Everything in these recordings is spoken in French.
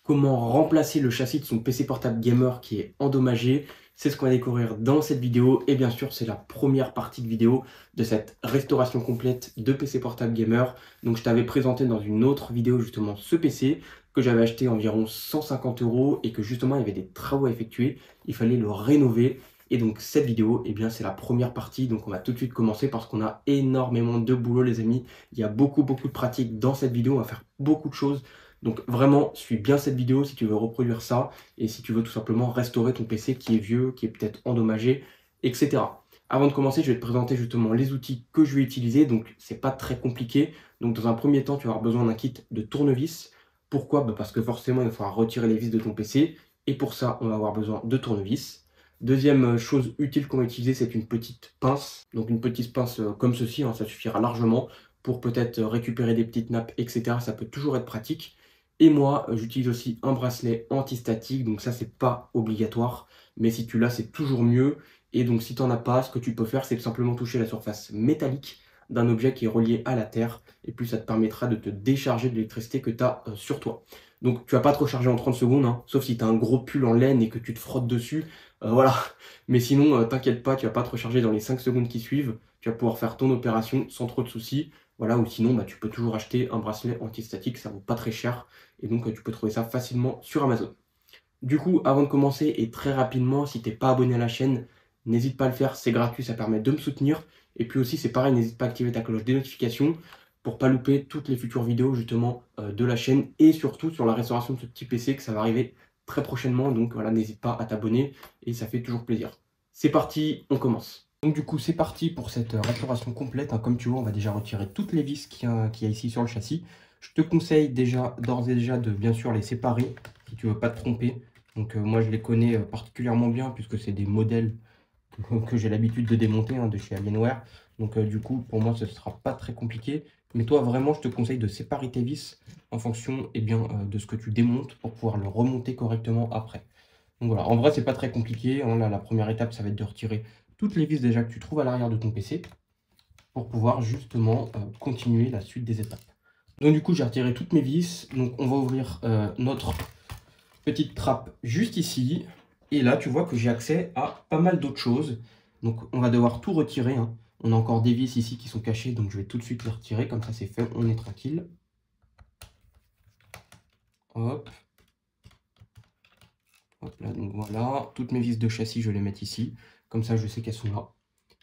comment remplacer le châssis de son PC portable gamer qui est endommagé. C'est ce qu'on va découvrir dans cette vidéo et bien sûr c'est la première partie de vidéo de cette restauration complète de PC portable gamer. Donc je t'avais présenté dans une autre vidéo justement ce PC que j'avais acheté environ 150 € et que justement il y avait des travaux à effectuer, il fallait le rénover. Et donc cette vidéo, eh bien c'est la première partie, donc on va tout de suite commencer parce qu'on a énormément de boulot les amis. Il y a beaucoup de pratiques dans cette vidéo, on va faire beaucoup de choses. Donc vraiment, suis bien cette vidéo si tu veux reproduire ça et si tu veux tout simplement restaurer ton PC qui est vieux, qui est peut-être endommagé, etc. Avant de commencer, je vais te présenter justement les outils que je vais utiliser. Donc c'est pas très compliqué. Donc dans un premier temps, tu vas avoir besoin d'un kit de tournevis. Pourquoi? Parce que forcément, il va falloir retirer les vis de ton PC. Et pour ça, on va avoir besoin de tournevis. Deuxième chose utile qu'on va utiliser, c'est une petite pince. Donc une petite pince comme ceci, hein, ça suffira largement pour peut-être récupérer des petites nappes, etc. Ça peut toujours être pratique. Et moi, j'utilise aussi un bracelet antistatique, donc ça, c'est pas obligatoire. Mais si tu l'as, c'est toujours mieux. Et donc, si tu n'en as pas, ce que tu peux faire, c'est tout simplement toucher la surface métallique d'un objet qui est relié à la terre. Et puis, ça te permettra de te décharger de l'électricité que tu as sur toi. Donc, tu vas pas te recharger en 30 secondes, hein, sauf si tu as un gros pull en laine et que tu te frottes dessus. Voilà. Mais sinon, t'inquiète pas, tu vas pas te recharger dans les 5 secondes qui suivent. Tu vas pouvoir faire ton opération sans trop de soucis. Voilà, ou sinon, tu peux toujours acheter un bracelet antistatique, ça vaut pas très cher. Et donc, tu peux trouver ça facilement sur Amazon. Du coup, avant de commencer, et très rapidement, si tu n'es pas abonné à la chaîne, n'hésite pas à le faire, c'est gratuit, ça permet de me soutenir. Et puis aussi, c'est pareil, n'hésite pas à activer ta cloche des notifications pour pas louper toutes les futures vidéos justement de la chaîne et surtout sur la restauration de ce petit PC que ça va arriver très prochainement. Donc voilà, n'hésite pas à t'abonner et ça fait toujours plaisir. C'est parti, on commence. Donc du coup, c'est parti pour cette restauration complète, hein. Comme tu vois, on va déjà retirer toutes les vis qu'il y a ici sur le châssis. Je te conseille déjà, d'ores et déjà, de bien sûr les séparer si tu veux pas te tromper. Donc moi, je les connais particulièrement bien puisque c'est des modèles que j'ai l'habitude de démonter, hein, de chez Alienware. Donc du coup, pour moi, ce ne sera pas très compliqué. Mais toi, vraiment, je te conseille de séparer tes vis en fonction de ce que tu démontes pour pouvoir le remonter correctement après. Donc voilà, en vrai, c'est pas très compliqué, hein. Là, la première étape, ça va être de retirer toutes les vis déjà que tu trouves à l'arrière de ton PC pour pouvoir justement continuer la suite des étapes. Donc du coup, j'ai retiré toutes mes vis. Donc on va ouvrir notre petite trappe juste ici. Et là, tu vois que j'ai accès à pas mal d'autres choses. Donc on va devoir tout retirer, hein. On a encore des vis ici qui sont cachées, donc je vais tout de suite les retirer. Comme ça, c'est fait, on est tranquille. Hop. Hop là, donc voilà. Toutes mes vis de châssis, je vais les mettre ici. Comme ça, je sais qu'elles sont là.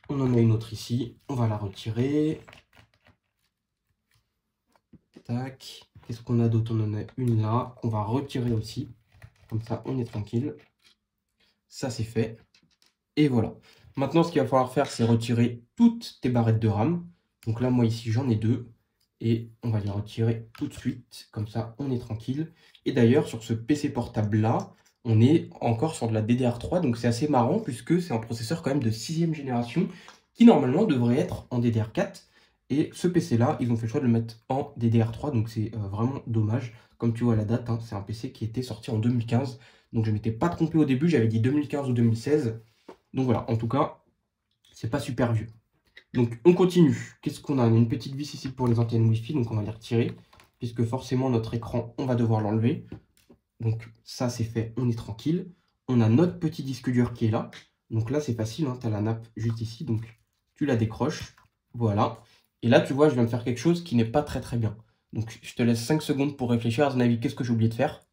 On en a une autre ici. On va la retirer. Tac. Qu'est-ce qu'on a d'autre? On en a une là, qu'on va retirer aussi. Comme ça, on est tranquille. Ça, c'est fait. Et voilà. Maintenant, ce qu'il va falloir faire, c'est retirer toutes tes barrettes de RAM. Donc là, moi, ici, j'en ai deux. Et on va les retirer tout de suite. Comme ça, on est tranquille. Et d'ailleurs, sur ce PC portable-là, on est encore sur de la DDR3. Donc c'est assez marrant puisque c'est un processeur quand même de 6e génération qui, normalement, devrait être en DDR4. Et ce PC-là, ils ont fait le choix de le mettre en DDR3. Donc c'est vraiment dommage. Comme tu vois la date, hein, c'est un PC qui était sorti en 2015. Donc je ne m'étais pas trompé au début. J'avais dit 2015 ou 2016. Donc voilà, en tout cas, c'est pas super vieux. Donc on continue. Qu'est-ce qu'on a? On a une petite vis ici pour les antennes Wi-Fi, donc on va les retirer, puisque forcément notre écran, on va devoir l'enlever. Donc ça c'est fait, on est tranquille. On a notre petit disque dur qui est là. Donc là c'est facile, hein, tu as la nappe juste ici, donc tu la décroches. Voilà. Et là tu vois, je viens de faire quelque chose qui n'est pas très bien. Donc je te laisse 5 secondes pour réfléchir. À ton avis, qu'est-ce que j'ai oublié de faire?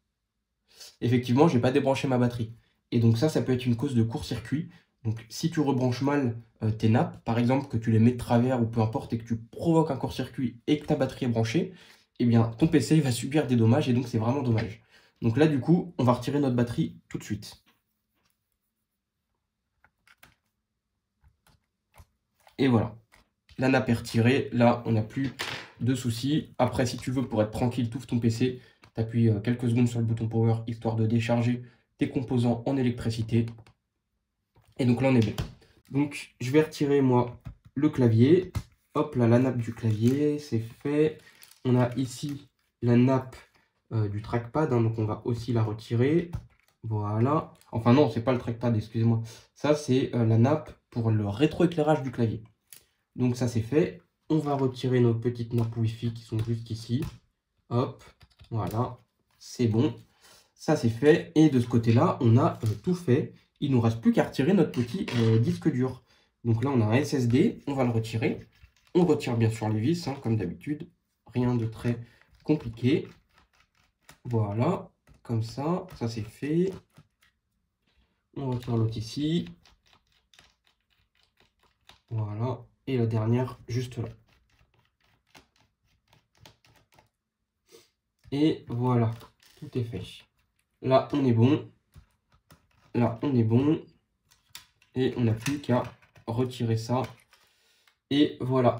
Effectivement, j'ai pas débranché ma batterie. Et donc ça peut être une cause de court-circuit. Donc si tu rebranches mal tes nappes, par exemple que tu les mets de travers ou peu importe et que tu provoques un court-circuit et que ta batterie est branchée, eh bien ton PC va subir des dommages et donc c'est vraiment dommage. Donc là du coup, on va retirer notre batterie tout de suite. Et voilà, la nappe est retirée, là on n'a plus de soucis. Après si tu veux, pour être tranquille, tu ouvres ton PC, tu appuies quelques secondes sur le bouton power histoire de décharger tes composants en électricité. Et donc là, on est bon. Donc, je vais retirer, moi, le clavier. Hop là, la nappe du clavier, c'est fait. On a ici la nappe du trackpad, hein, donc on va aussi la retirer. Voilà. Enfin non, c'est pas le trackpad, excusez-moi. Ça, c'est la nappe pour le rétroéclairage du clavier. Donc ça, c'est fait. On va retirer nos petites nappes Wi-Fi qui sont juste ici. Hop, voilà, c'est bon. ça c'est fait. Et de ce côté-là, on a tout fait. Il ne nous reste plus qu'à retirer notre petit disque dur. Donc là, on a un SSD, on va le retirer. On retire bien sûr les vis, hein, comme d'habitude. Rien de très compliqué. Voilà, comme ça c'est fait. On retire l'autre ici. Voilà, et la dernière juste là. Et voilà, tout est fait. Là, on est bon. Là, on est bon. Et on n'a plus qu'à retirer ça. Et voilà.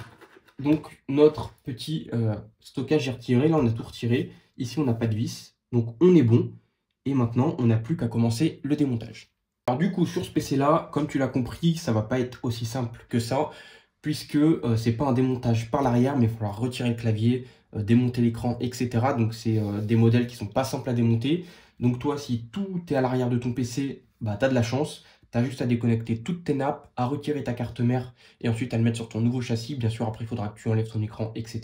Donc, notre petit stockage est retiré. Là, on a tout retiré. Ici, on n'a pas de vis. Donc, on est bon. Et maintenant, on n'a plus qu'à commencer le démontage. Alors du coup, sur ce PC-là, comme tu l'as compris, ça va pas être aussi simple que ça, puisque c'est pas un démontage par l'arrière, mais il va falloir retirer le clavier, démonter l'écran, etc. Donc c'est des modèles qui sont pas simples à démonter. Donc toi, si tout est à l'arrière de ton PC, bah tu as de la chance. Tu as juste à déconnecter toutes tes nappes, à retirer ta carte mère, et ensuite à le mettre sur ton nouveau châssis. Bien sûr, après, il faudra que tu enlèves ton écran, etc.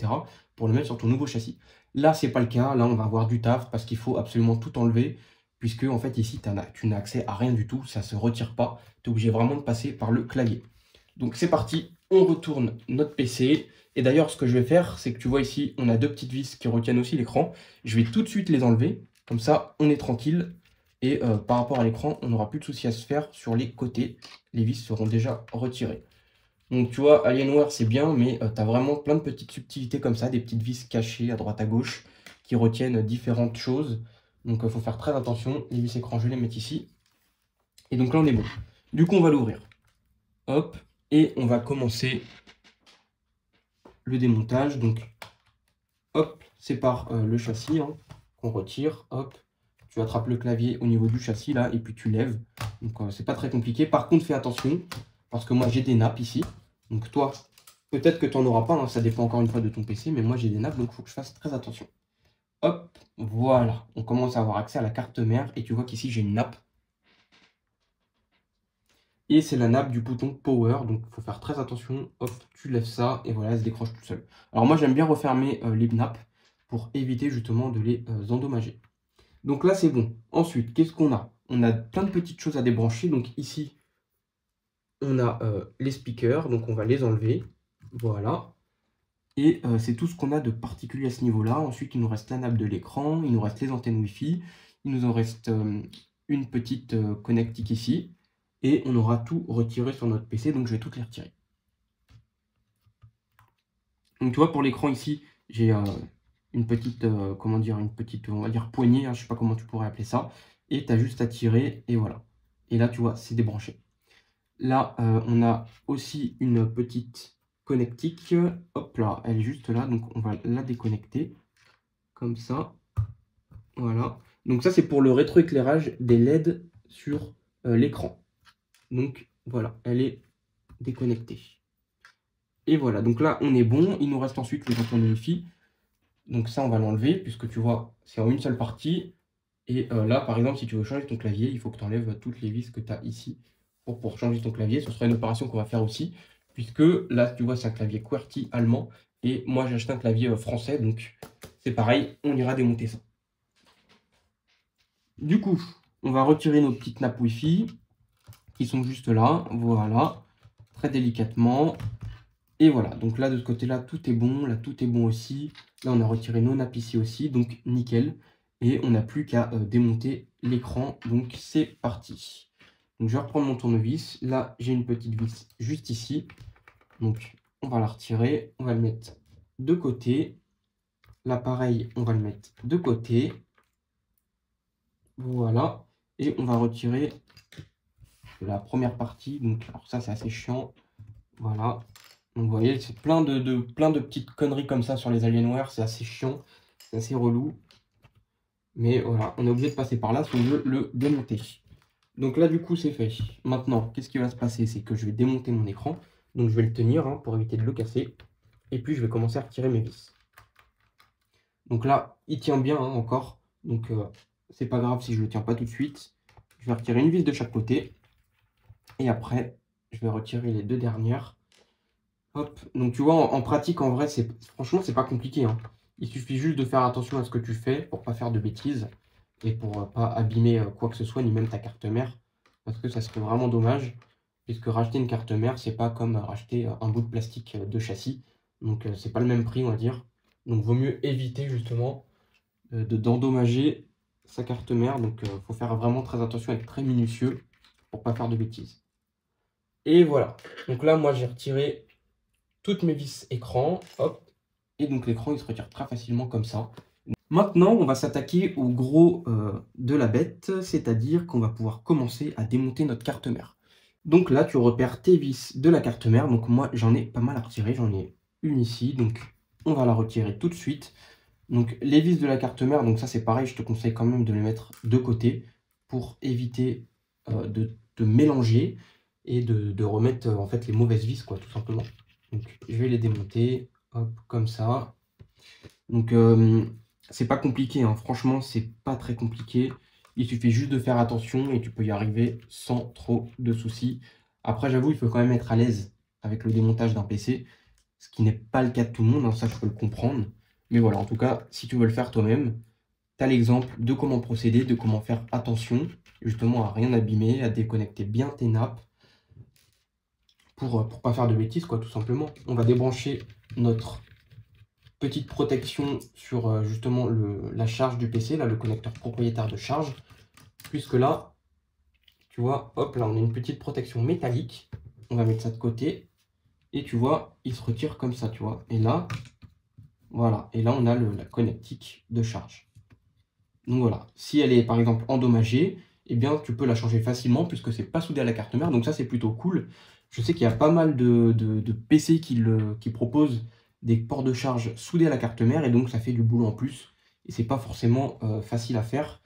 pour le mettre sur ton nouveau châssis. Là, c'est pas le cas. Là, on va avoir du taf, parce qu'il faut absolument tout enlever. Puisque en fait ici tu n'as accès à rien du tout, ça ne se retire pas, tu es obligé vraiment de passer par le clavier. Donc c'est parti, on retourne notre PC, et d'ailleurs ce que je vais faire, c'est que tu vois ici, on a deux petites vis qui retiennent aussi l'écran, je vais tout de suite les enlever, comme ça on est tranquille, et par rapport à l'écran, on n'aura plus de soucis à se faire sur les côtés, les vis seront déjà retirées. Donc tu vois, Alienware c'est bien, mais tu as vraiment plein de petites subtilités comme ça, des petites vis cachées à droite à gauche, qui retiennent différentes choses. Donc il faut faire très attention. Les vis écran, je les mets ici. Et donc là, on est bon. Du coup, on va l'ouvrir. Hop. Et on va commencer le démontage. Donc, hop, c'est par le châssis hein, qu'on retire. Hop. Tu attrapes le clavier au niveau du châssis, là, et puis tu lèves. Donc, c'est pas très compliqué. Par contre, fais attention, parce que moi, j'ai des nappes ici. Donc, toi, peut-être que tu n'en auras pas. Hein, ça dépend encore une fois de ton PC. Mais moi, j'ai des nappes, donc il faut que je fasse très attention. Hop, voilà, on commence à avoir accès à la carte mère et tu vois qu'ici j'ai une nappe. Et c'est la nappe du bouton Power, donc il faut faire très attention. Hop, tu lèves ça et voilà, elle se décroche toute seule. Alors moi j'aime bien refermer les nappes pour éviter justement de les endommager. Donc là c'est bon. Ensuite, qu'est-ce qu'on a? On a plein de petites choses à débrancher. Donc ici, on a les speakers, donc on va les enlever. Voilà. Et c'est tout ce qu'on a de particulier à ce niveau-là. Ensuite, il nous reste la nappe de l'écran, il nous reste les antennes Wi-Fi, il nous en reste une petite connectique ici, et on aura tout retiré sur notre PC, donc je vais toutes les retirer. Donc tu vois, pour l'écran ici, j'ai une petite, comment dire, une petite, on va dire poignée, hein, je ne sais pas comment tu pourrais appeler ça, et tu as juste à tirer, et voilà. Et là, tu vois, c'est débranché. Là, on a aussi une petite connectique, hop là, elle est juste là, donc on va la déconnecter, comme ça, voilà. Donc ça c'est pour le rétroéclairage des LED sur l'écran. Donc voilà, elle est déconnectée. Et voilà, donc là on est bon, il nous reste ensuite les antennes Wi-Fi. Donc ça on va l'enlever, puisque tu vois, c'est en une seule partie. Et là par exemple, si tu veux changer ton clavier, il faut que tu enlèves toutes les vis que tu as ici pour changer ton clavier. Ce sera une opération qu'on va faire aussi. Puisque là, tu vois, c'est un clavier QWERTY allemand. Et moi, j'ai acheté un clavier français. Donc, c'est pareil, on ira démonter ça. Du coup, on va retirer nos petites nappes Wi-Fi qui sont juste là. Voilà, très délicatement. Et voilà, donc là, de ce côté-là, tout est bon. Là, tout est bon aussi. Là, on a retiré nos nappes ici aussi. Donc, nickel. Et on n'a plus qu'à démonter l'écran. Donc, c'est parti. Donc, je vais reprendre mon tournevis. Là, j'ai une petite vis juste ici. Donc, on va la retirer. On va le mettre de côté. Là, pareil, on va le mettre de côté. Voilà. Et on va retirer la première partie. Donc, alors ça, c'est assez chiant. Voilà. Donc, vous voyez, c'est plein de petites conneries comme ça sur les Alienware. C'est assez chiant. C'est assez relou. Mais voilà, on est obligé de passer par là si on veut le démonter. Donc là, du coup, c'est fait. Maintenant, qu'est-ce qui va se passer? C'est que je vais démonter mon écran. Donc, je vais le tenir hein, pour éviter de le casser. Et puis, je vais commencer à retirer mes vis. Donc là, il tient bien hein, encore. Donc, c'est pas grave si je ne le tiens pas tout de suite. Je vais retirer une vis de chaque côté. Et après, je vais retirer les deux dernières. Hop. Donc, tu vois, en pratique, en vrai, franchement, c'est pas compliqué. Hein. Il suffit juste de faire attention à ce que tu fais pour pas faire de bêtises. et pour pas abîmer quoi que ce soit, ni même ta carte mère, parce que ça serait vraiment dommage, puisque racheter une carte mère, c'est pas comme racheter un bout de plastique de châssis, donc c'est pas le même prix, on va dire. Donc vaut mieux éviter justement d'endommager sa carte mère, donc faut faire vraiment très attention, être très minutieux pour pas faire de bêtises. Et voilà, donc là moi j'ai retiré toutes mes vis écran, hop, et donc l'écran il se retire très facilement comme ça. Maintenant, on va s'attaquer au gros de la bête, c'est-à-dire qu'on va pouvoir commencer à démonter notre carte mère. Donc là, tu repères tes vis de la carte mère. Donc moi, j'en ai pas mal à retirer. J'en ai une ici, donc on va la retirer tout de suite. Donc les vis de la carte mère, donc ça c'est pareil, je te conseille quand même de les mettre de côté pour éviter de mélanger et de remettre en fait les mauvaises vis, quoi, tout simplement. Donc je vais les démonter, hop, comme ça. Donc c'est pas compliqué, hein. Franchement, c'est pas très compliqué. Il suffit juste de faire attention et tu peux y arriver sans trop de soucis. Après, j'avoue, il faut quand même être à l'aise avec le démontage d'un PC, ce qui n'est pas le cas de tout le monde, hein, ça je peux le comprendre. Mais voilà, en tout cas, si tu veux le faire toi-même, tu as l'exemple de comment procéder, de comment faire attention, justement à rien abîmer, à déconnecter bien tes nappes, pour pas faire de bêtises, quoi, tout simplement. On va débrancher notre petite protection sur justement la charge du PC, là, le connecteur propriétaire de charge, puisque là, tu vois, hop, là, on a une petite protection métallique. On va mettre ça de côté. Et tu vois, il se retire comme ça, tu vois. Et là, voilà. Et là, on a la connectique de charge. Donc voilà. Si elle est, par exemple, endommagée, eh bien, tu peux la changer facilement puisque c'est pas soudé à la carte mère. Donc ça, c'est plutôt cool. Je sais qu'il y a pas mal de PC qui proposent des ports de charge soudés à la carte mère. Et donc, ça fait du boulot en plus. Et c'est pas forcément facile à faire.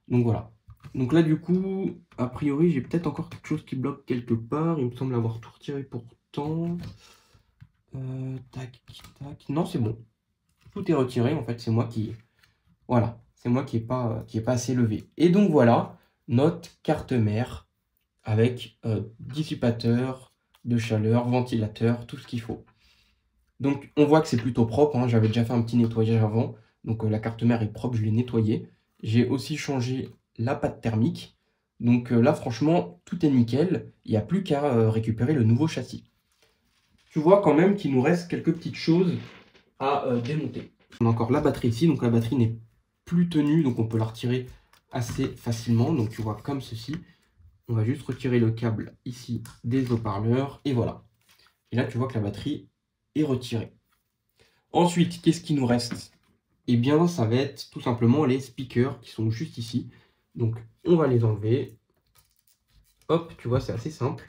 Donc voilà. Donc là, du coup, a priori, j'ai peut-être encore quelque chose qui bloque quelque part. Il me semble avoir tout retiré pourtant. Tac, tac. Non, c'est bon. Tout est retiré. En fait, c'est moi qui... Voilà. C'est moi qui est pas assez levé. Et donc, voilà notre carte mère avec dissipateur de chaleur, ventilateur, tout ce qu'il faut. Donc, on voit que c'est plutôt propre, hein. J'avais déjà fait un petit nettoyage avant. Donc, la carte mère est propre, je l'ai nettoyée. J'ai aussi changé la pâte thermique. Donc là, franchement, tout est nickel. Il n'y a plus qu'à récupérer le nouveau châssis. Tu vois quand même qu'il nous reste quelques petites choses à démonter. On a encore la batterie ici. Donc la batterie n'est plus tenue. Donc on peut la retirer assez facilement. Donc tu vois comme ceci. On va juste retirer le câble ici des haut-parleurs. Et voilà. Et là, tu vois que la batterie est retirée. Ensuite, qu'est-ce qui nous reste? Eh bien, ça va être tout simplement les speakers qui sont juste ici. Donc, on va les enlever. Hop, tu vois, c'est assez simple.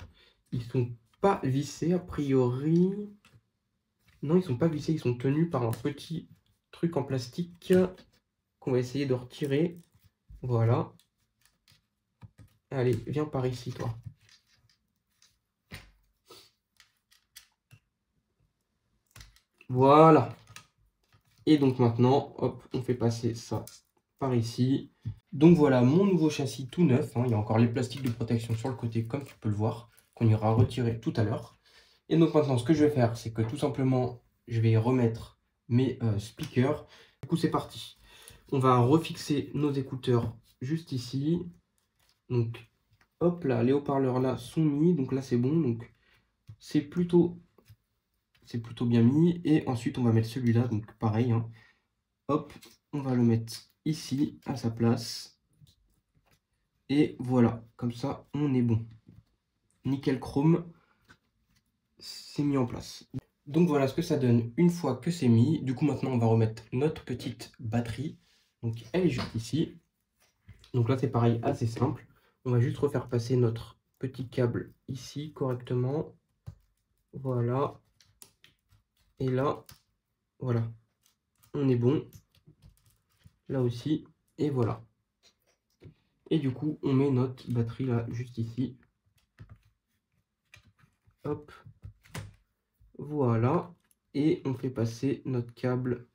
Ils sont pas vissés, a priori. Non, ils sont pas vissés, ils sont tenus par un petit truc en plastique qu'on va essayer de retirer. Voilà. Allez, viens par ici, toi. Voilà. Et donc maintenant, hop, on fait passer ça par ici. Donc voilà mon nouveau châssis tout neuf, hein. Il y a encore les plastiques de protection sur le côté, comme tu peux le voir, qu'on ira retirer tout à l'heure. Et donc maintenant, ce que je vais faire, c'est que tout simplement, je vais remettre mes speakers. Du coup, c'est parti. On va refixer nos écouteurs juste ici. Donc, hop là, les haut-parleurs là sont mis. Donc là, c'est bon. Donc, c'est plutôt bien mis. Et ensuite, on va mettre celui-là. Donc, pareil, hein. Hop, on va le mettre ici, à sa place. Et voilà, comme ça, on est bon. Nickel chrome, c'est mis en place. Donc voilà ce que ça donne une fois que c'est mis. Du coup, maintenant, on va remettre notre petite batterie. Donc, elle est juste ici. Donc là, c'est pareil, assez simple. On va juste refaire passer notre petit câble ici correctement. Voilà. Et là, voilà. On est bon. Là aussi. Et voilà. Et du coup, on met notre batterie là, juste ici. Hop. Voilà. Et on fait passer notre câble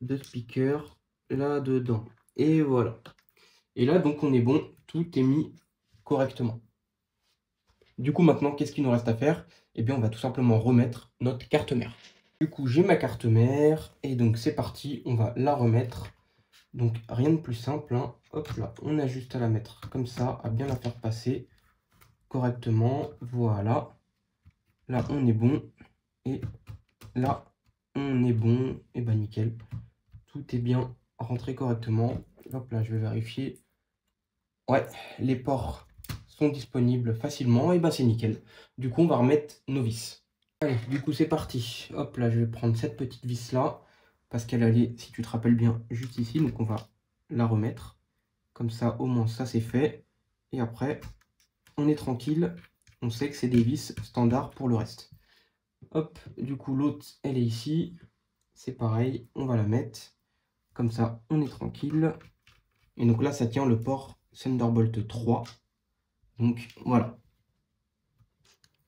de speaker là-dedans. Et voilà. Et là, donc, on est bon. Tout est mis correctement. Du coup, maintenant, qu'est-ce qu'il nous reste à faire? Eh bien, on va tout simplement remettre notre carte mère. Du coup, j'ai ma carte mère. Et donc, c'est parti. On va la remettre. Donc rien de plus simple, hein. Hop là, on a juste à la mettre comme ça, à bien la faire passer correctement. Voilà. Là, on est bon. Et là, on est bon. Et bah nickel. Tout est bien rentré correctement. Hop là, je vais vérifier. Ouais, les ports sont disponibles facilement. Et bah c'est nickel. Du coup, on va remettre nos vis. Allez, du coup, c'est parti. Hop là, je vais prendre cette petite vis là. Parce qu'elle allait, si tu te rappelles bien, juste ici. Donc on va la remettre. Comme ça, au moins, ça c'est fait. Et après, on est tranquille. On sait que c'est des vis standards pour le reste. Hop, du coup, l'autre, elle est ici. C'est pareil, on va la mettre. Comme ça, on est tranquille. Et donc là, ça tient le port Thunderbolt 3. Donc voilà.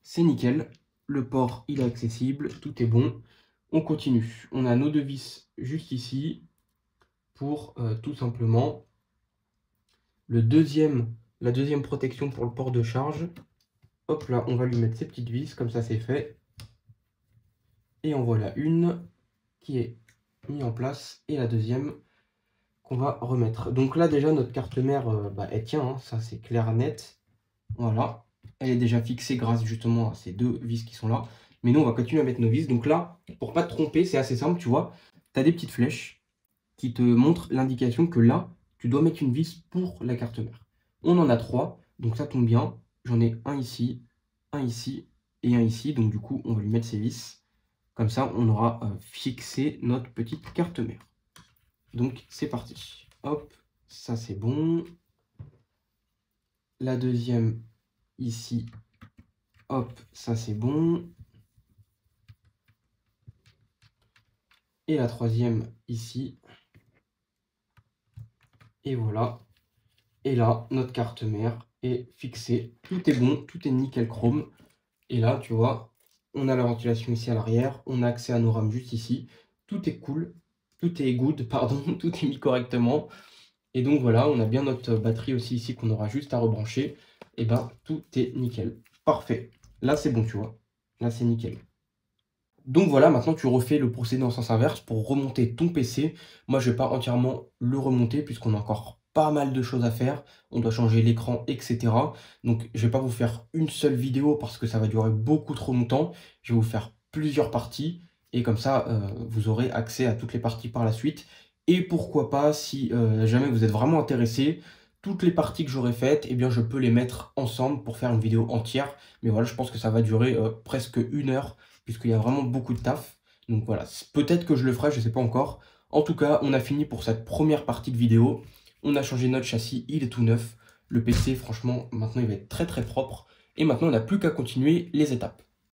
C'est nickel. Le port, il est accessible. Tout est bon. On continue. On a nos deux vis juste ici pour tout simplement la deuxième protection pour le port de charge. Hop là, on va lui mettre ces petites vis, comme ça c'est fait. Et en voilà une qui est mise en place et la deuxième qu'on va remettre. Donc là déjà notre carte mère, elle tient, hein, ça c'est clair net. Voilà, elle est déjà fixée grâce justement à ces deux vis qui sont là. Mais nous on va continuer à mettre nos vis. Donc là, pour pas te tromper, c'est assez simple, tu vois. Tu as des petites flèches qui te montrent l'indication que là, tu dois mettre une vis pour la carte mère. On en a 3, donc ça tombe bien. J'en ai un ici et un ici. Donc du coup, on va lui mettre ces vis. Comme ça, on aura fixé notre petite carte mère. Donc c'est parti. Hop, ça c'est bon. La deuxième ici. Hop, ça c'est bon. Et la troisième ici. Et voilà. Et là, notre carte mère est fixée. Tout est bon, tout est nickel chrome. Et là, tu vois, on a la ventilation ici à l'arrière. On a accès à nos rames juste ici. Tout est cool. Tout est good, pardon. Tout est mis correctement. Et donc voilà, on a bien notre batterie aussi ici qu'on aura juste à rebrancher. Et ben, tout est nickel. Parfait. Là, c'est bon, tu vois. Là, c'est nickel. Donc voilà, maintenant tu refais le procédé en sens inverse pour remonter ton PC. Moi, je ne vais pas entièrement le remonter puisqu'on a encore pas mal de choses à faire. On doit changer l'écran, etc. Donc, je ne vais pas vous faire une seule vidéo parce que ça va durer beaucoup trop longtemps. Je vais vous faire plusieurs parties et comme ça, vous aurez accès à toutes les parties par la suite. Et pourquoi pas, si jamais vous êtes vraiment intéressé, toutes les parties que j'aurai faites, eh bien, je peux les mettre ensemble pour faire une vidéo entière. Mais voilà, je pense que ça va durer presque 1 heure puisqu'il y a vraiment beaucoup de taf. Donc voilà, peut-être que je le ferai, je ne sais pas encore. En tout cas, on a fini pour cette première partie de vidéo. On a changé notre châssis, il est tout neuf. Le PC, franchement, maintenant, il va être très très propre. Et maintenant, on n'a plus qu'à continuer les étapes.